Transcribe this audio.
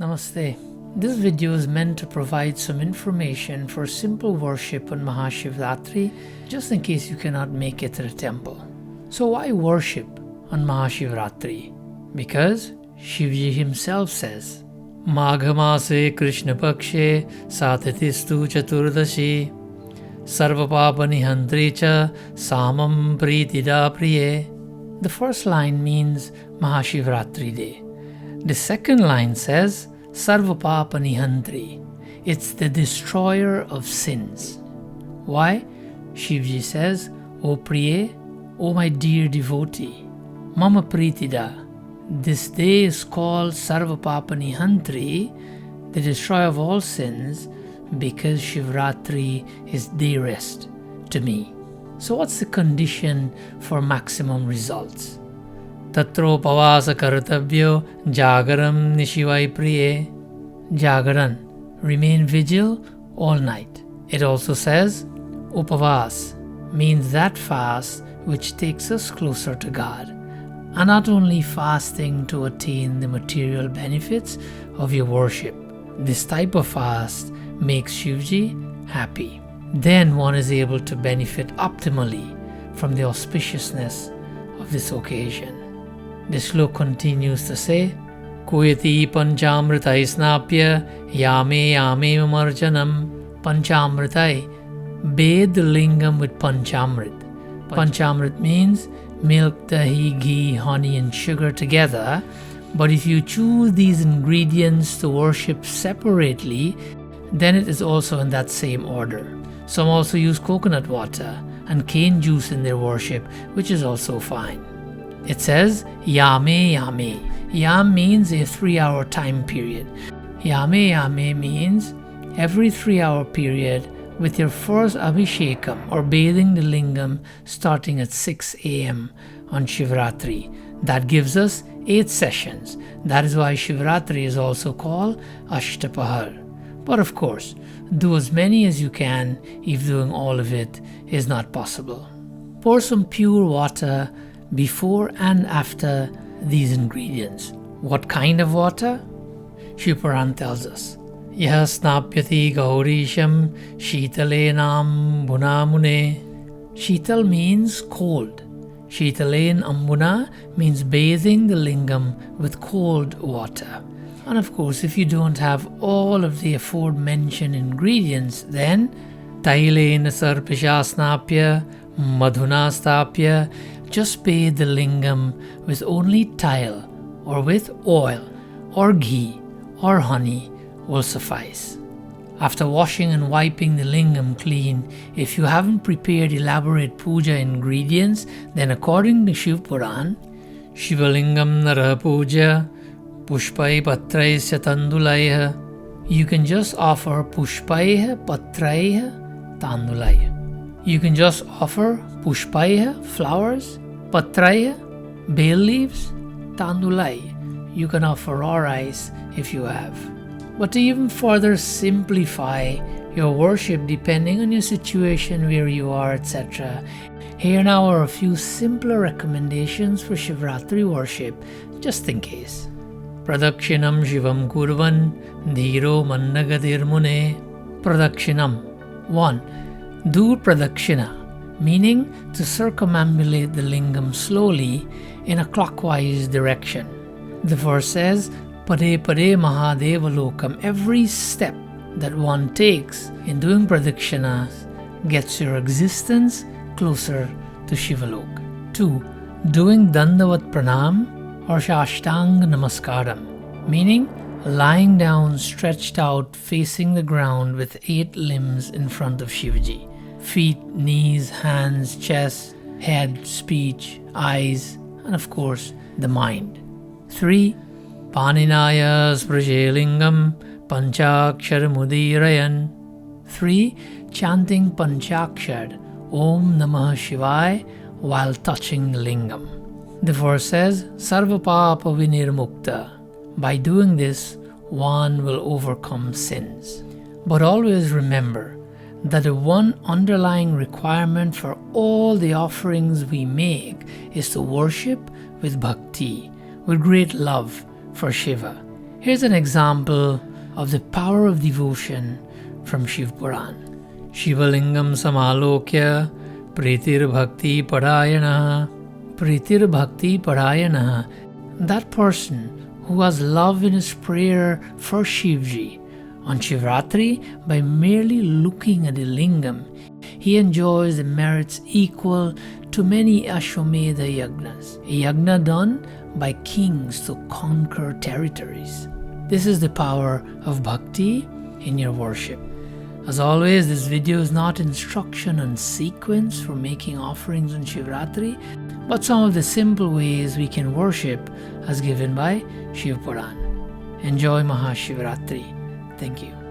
Namaste. This video is meant to provide some information for simple worship on Shivraatri, just in case you cannot make it to the temple. So why worship on Shivraatri? Because Shivji himself says, Maghamase Krishna Pakshe Satatistu Chaturdashi Sarvapapani Cha Samam Pritida Priye. The first line means Mahashivratri Day. The second line says Sarvapapani. It's the destroyer of sins. Why? Shivji says, O Priye, O my dear devotee, Mama Pritida. This day is called Sarvapapani, the destroyer of all sins, because Shivratri is day rest to me. So what's the condition for maximum results? Tatro pavasa kartavyo jagaram nishivai priye. Jagaran, remain vigil all night. It also says upavas, means that fast which takes us closer to God. And not only fasting to attain the material benefits of your worship. This type of fast makes Shivji happy. Then one is able to benefit optimally from the auspiciousness of this occasion. The slok continues to say, Kuyati panchamritai snapya yame marjanam. Panchamritai, bathe the lingam with panchamrit. Panchamrit means milk, dahi, ghee, honey and sugar together. But if you choose these ingredients to worship separately, then it is also in that same order. Some also use coconut water and cane juice in their worship, which is also fine. It says yame. Yam means a 3-hour time period. Yame means every 3-hour period with your first abhishekam or bathing the lingam starting at 6 a.m. on Shivratri. That gives us 8 sessions. That is why Shivratri is also called Ashtapahar. But of course, do as many as you can if doing all of it is not possible. Pour some pure water before and after these ingredients. What kind of water? Shivapuran tells us, Yah snapyati gaurisham shitalenam bunamune. Shital means cold. Shitalen ambuna means bathing the lingam with cold water. And of course, if you don't have all of the aforementioned ingredients, then tailena sarpisha snapya madhuna stapya. Just bathe the lingam with only tile or with oil or ghee or honey will suffice. After washing and wiping the lingam clean, if you haven't prepared elaborate puja ingredients, then according to Shivapuran, Shivalingam nara puja pushpai patraisya tandulaiha. You can just offer pushpaiha patraiha tandulaiha. You can just offer pushpaiha, flowers, patraiha, bay leaves, tandulai. You can offer raw rice if you have. But to even further simplify your worship depending on your situation, where you are, etc., here now are a few simpler recommendations for Shivratri worship, just in case. Pradakshinam Shivam Kurvan Dhiro Mannagadir Mune. Pradakshinam. 1. Do Pradakshina, meaning to circumambulate the lingam slowly in a clockwise direction. The verse says, Pade Pade Mahadeva Lokam. Every step that one takes in doing pradakshinas gets your existence closer to Shivalok. 2. Doing Dandavat Pranam or Shashtang Namaskaram, meaning lying down stretched out facing the ground with 8 limbs in front of Shivji. Feet, knees, hands, chest, head, speech, eyes, and of course the mind. 3. Paninaya Sprajelingam Panchakshar Mudirayan. 3. Chanting Panchakshar Om Namah Shivaya while touching the lingam. The verse says, Sarvapapa Vinirmukta. By doing this, one will overcome sins. But always remember that the one underlying requirement for all the offerings we make is to worship with bhakti, with great love for Shiva. Here's an example of the power of devotion from Shiv Puran. Shivalingam samalokya pritir bhakti parayana. Pritir bhakti parayana. That person who has love in his prayer for Shivji on Shivraatri, by merely looking at the lingam, he enjoys the merits equal to many Ashwamedha yagnas, a yagna done by kings to conquer territories. This is the power of bhakti in your worship. As always, this video is not instruction on sequence for making offerings on Shivratri, but some of the simple ways we can worship as given by Shiv Puran. Enjoy Mahashivratri. Thank you.